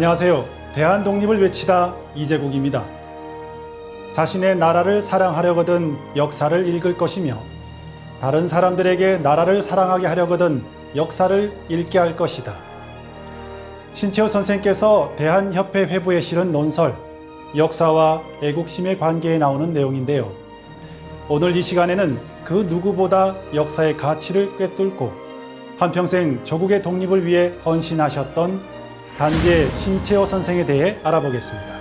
안녕하세요. 대한독립을 외치다 이재국입니다. 자신의 나라를 사랑하려거든 역사를 읽을 것이며 다른 사람들에게 나라를 사랑하게 하려거든 역사를 읽게 할 것이다. 신채호 선생께서 대한협회 회부에 실은 논설 역사와 애국심의 관계에 나오는 내용인데요. 오늘 이 시간에는 그 누구보다 역사의 가치를 꿰뚫고 한평생 조국의 독립을 위해 헌신하셨던 단재 신채호 선생에 대해 알아보겠습니다.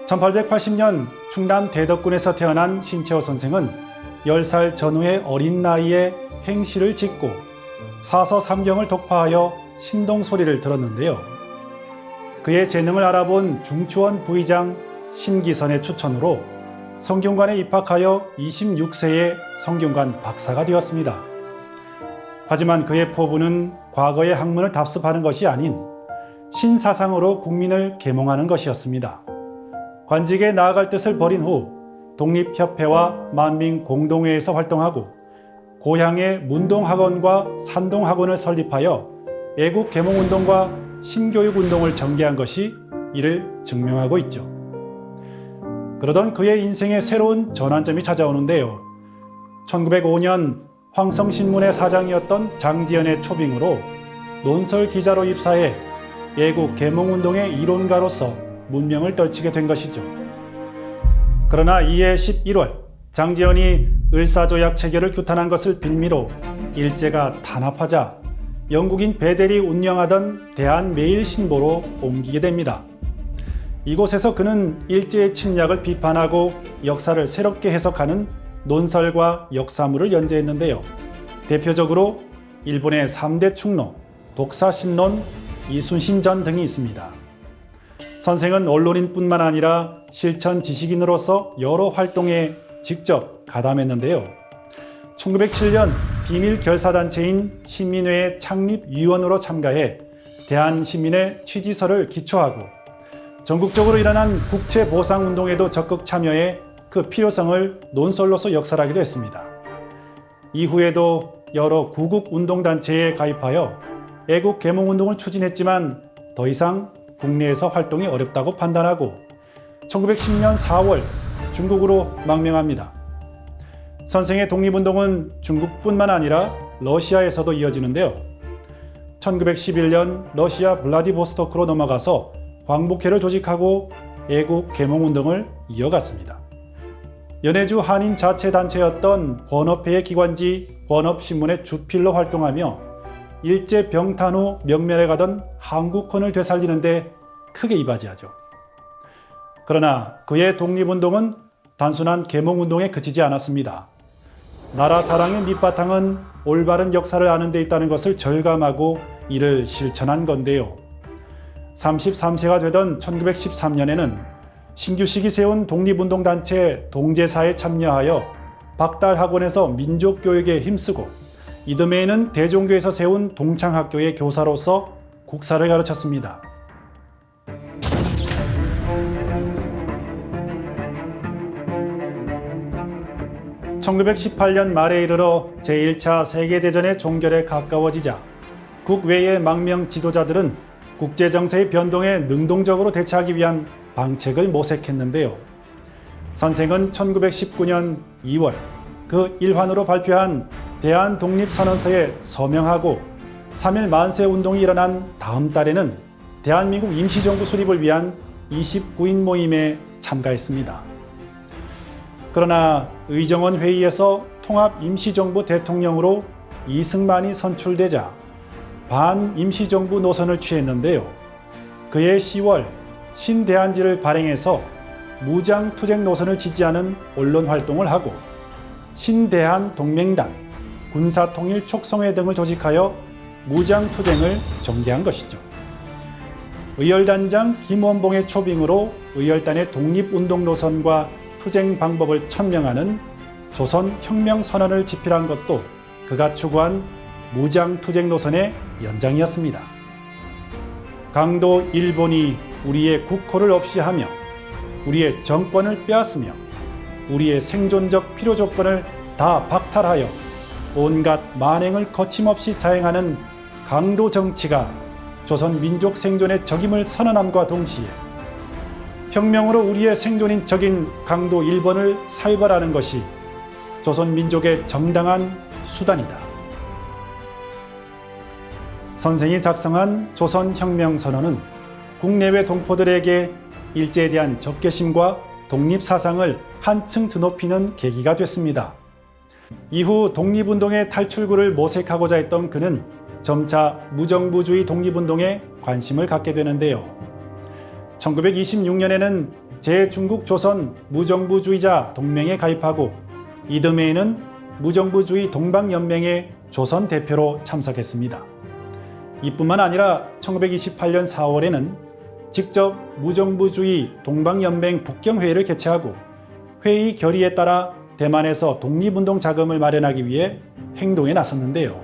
1880년 충남 대덕군에서 태어난 신채호 선생은 10살 전후의 어린 나이에 행시를 짓고 사서 삼경을 독파하여 신동소리를 들었는데요. 그의 재능을 알아본 중추원 부의장 신기선의 추천으로 성균관에 입학하여 26세에 성균관 박사가 되었습니다. 하지만 그의 포부는 과거의 학문을 답습하는 것이 아닌 신사상으로 국민을 계몽하는 것이었습니다. 관직에 나아갈 뜻을 버린 후 독립협회와 만민공동회에서 활동하고 고향의 문동학원과 산동학원을 설립하여 애국계몽운동과 신교육운동을 전개한 것이 이를 증명하고 있죠. 그러던 그의 인생에 새로운 전환점이 찾아오는데요. 1905년 황성신문의 사장이었던 장지연의 초빙으로 논설 기자로 입사해 애국계몽운동의 이론가로서 문명을 떨치게 된 것이죠. 그러나 이해 11월 장지연이 을사조약 체결을 규탄한 것을 빌미로 일제가 탄압하자 영국인 베델이 운영하던 대한매일신보로 옮기게 됩니다. 이곳에서 그는 일제의 침략을 비판하고 역사를 새롭게 해석하는 논설과 역사물을 연재했는데요. 대표적으로 일본의 3대 충로, 독사신론, 이순신전 등이 있습니다. 선생은 언론인뿐만 아니라 실천 지식인으로서 여러 활동에 직접 가담했는데요. 1907년 비밀결사단체인 신민회의 창립위원으로 참가해 대한신민회 취지서를 기초하고 전국적으로 일어난 국채보상운동에도 적극 참여해 그 필요성을 논설로서 역설하기도 했습니다. 이후에도 여러 구국운동단체에 가입하여 애국계몽운동을 추진했지만 더 이상 국내에서 활동이 어렵다고 판단하고 1910년 4월 중국으로 망명합니다. 선생의 독립운동은 중국뿐만 아니라 러시아에서도 이어지는데요. 1911년 러시아 블라디보스토크로 넘어가서 광복회를 조직하고 애국계몽운동을 이어갔습니다. 연해주 한인자체단체였던 권업회의 기관지 권업신문의 주필로 활동하며 일제 병탄 후 명멸해 가던 한국헌을 되살리는 데 크게 이바지하죠. 그러나 그의 독립운동은 단순한 계몽운동에 그치지 않았습니다. 나라 사랑의 밑바탕은 올바른 역사를 아는 데 있다는 것을 절감하고 이를 실천한 건데요. 33세가 되던 1913년에는 신규식이 세운 독립운동단체 동제사에 참여하여 박달학원에서 민족교육에 힘쓰고 이듬해에는 대종교에서 세운 동창학교의 교사로서 국사를 가르쳤습니다. (1918년) 말에 이르러 제1차 세계대전의 종결에 가까워지자 국외의 망명 지도자들은 국제정세의 변동에 능동적으로 대처하기 위한 방책을 모색했는데요. 선생은 1919년 2월 그 일환으로 발표한 대한독립선언서에 서명하고 3.1 만세운동이 일어난 다음 달에는 대한민국 임시정부 수립을 위한 29인 모임에 참가했습니다. 그러나 의정원 회의에서 통합임시정부 대통령으로 이승만이 선출되자 반임시정부 노선을 취했는데요. 그해 10월 신대한지를 발행해서 무장투쟁 노선을 지지하는 언론활동을 하고 신대한동맹단, 군사통일촉성회 등을 조직하여 무장투쟁을 전개한 것이죠. 의열단장 김원봉의 초빙으로 의열단의 독립운동 노선과 투쟁 방법을 천명하는 조선혁명선언을 집필한 것도 그가 추구한 무장투쟁 노선의 연장이었습니다. 강도 일본이 우리의 국호를 없이 하며 우리의 정권을 빼앗으며 우리의 생존적 필요 조건을 다 박탈하여 온갖 만행을 거침없이 자행하는 강도 정치가 조선 민족 생존의 적임을 선언함과 동시에 혁명으로 우리의 생존인 적인 강도 일본을 살벌하는 것이 조선 민족의 정당한 수단이다. 선생이 작성한 조선혁명선언은 국내외 동포들에게 일제에 대한 적개심과 독립사상을 한층 드높이는 계기가 됐습니다. 이후 독립운동의 탈출구를 모색하고자 했던 그는 점차 무정부주의 독립운동에 관심을 갖게 되는데요. 1926년에는 제중국 조선 무정부주의자 동맹에 가입하고 이듬해에는 무정부주의 동방연맹의 조선 대표로 참석했습니다. 이뿐만 아니라 1928년 4월에는 직접 무정부주의 동방연맹 북경회의를 개최하고 회의 결의에 따라 대만에서 독립운동 자금을 마련하기 위해 행동에 나섰는데요.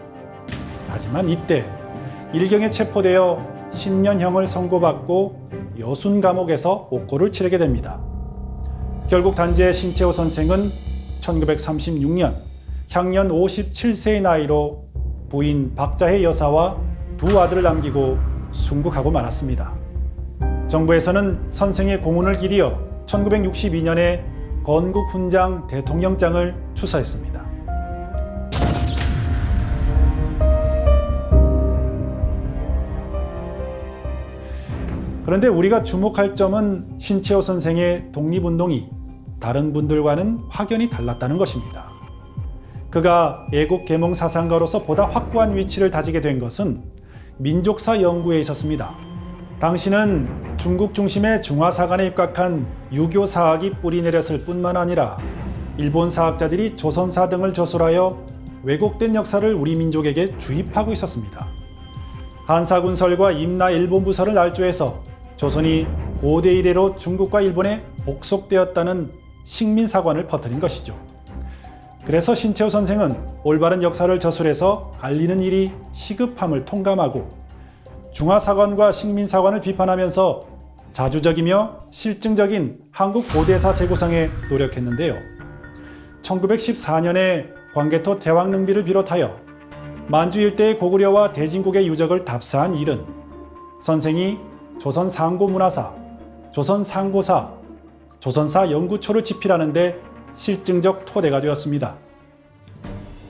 하지만 이때 일경에 체포되어 10년형을 선고받고 여순 감옥에서 옥고를 치르게 됩니다. 결국 단재의 신채호 선생은 1936년 향년 57세의 나이로 부인 박자혜 여사와 두 아들을 남기고 순국하고 말았습니다. 정부에서는 선생의 공훈을 기리어 1962년에 건국훈장 대통령장을 추서했습니다. 그런데 우리가 주목할 점은 신채호 선생의 독립운동이 다른 분들과는 확연히 달랐다는 것입니다. 그가 애국계몽 사상가로서 보다 확고한 위치를 다지게 된 것은 민족사 연구에 있었습니다. 당시는 중국 중심의 중화사관에 입각한 유교 사학이 뿌리내렸을 뿐만 아니라 일본 사학자들이 조선사 등을 저술하여 왜곡된 역사를 우리 민족에게 주입하고 있었습니다. 한사군설과 임나 일본부설을 날조해서 조선이 고대 이래로 중국과 일본에 복속되었다는 식민사관을 퍼뜨린 것이죠. 그래서 신채호 선생은 올바른 역사를 저술해서 알리는 일이 시급함을 통감하고 중화사관과 식민사관을 비판하면서 자주적이며 실증적인 한국 고대사 재구성에 노력했는데요. 1914년에 광개토 대왕릉비를 비롯하여 만주 일대의 고구려와 대진국의 유적을 답사한 일은 선생이 조선 상고문화사, 조선 상고사, 조선사 연구초를 집필하는 데 실증적 토대가 되었습니다.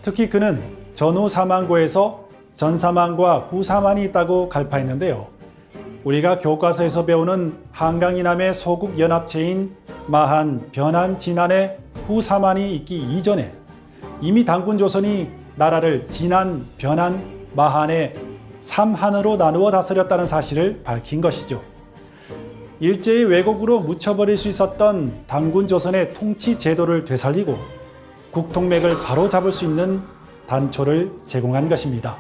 특히 그는 전후사만고에서 전사만과 후사만이 있다고 갈파했는데요. 우리가 교과서에서 배우는 한강 이남의 소국 연합체인 마한, 변한, 진안의 후사만이 있기 이전에 이미 단군 조선이 나라를 진안, 변한, 마한의 3한으로 나누어 다스렸다는 사실을 밝힌 것이죠. 일제의 왜곡으로 묻혀버릴 수 있었던 단군 조선의 통치 제도를 되살리고 국통맥을 바로 잡을 수 있는 단초를 제공한 것입니다.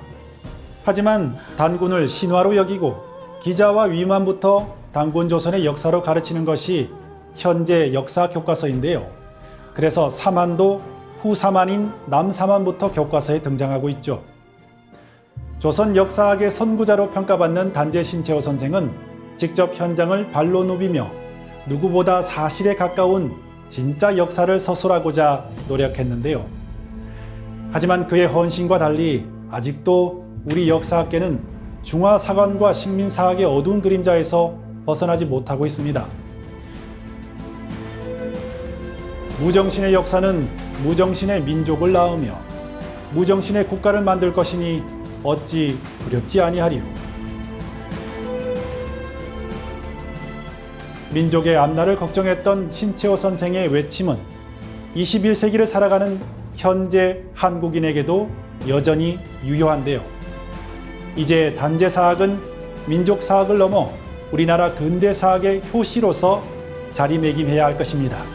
하지만 단군을 신화로 여기고 기자와 위만부터 단군 조선의 역사로 가르치는 것이 현재 역사 교과서인데요. 그래서 사만도 후사만인 남사만부터 교과서에 등장하고 있죠. 조선 역사학의 선구자로 평가받는 단재 신채호 선생은 직접 현장을 발로 누비며 누구보다 사실에 가까운 진짜 역사를 서술하고자 노력했는데요. 하지만 그의 헌신과 달리 아직도 우리 역사학계는 중화사관과 식민사학의 어두운 그림자에서 벗어나지 못하고 있습니다. 무정신의 역사는 무정신의 민족을 낳으며 무정신의 국가를 만들 것이니 어찌 두렵지 아니하리요. 민족의 앞날을 걱정했던 신채호 선생의 외침은 21세기를 살아가는 현재 한국인에게도 여전히 유효한데요. 이제 단재사학은 민족사학을 넘어 우리나라 근대사학의 효시로서 자리매김해야 할 것입니다.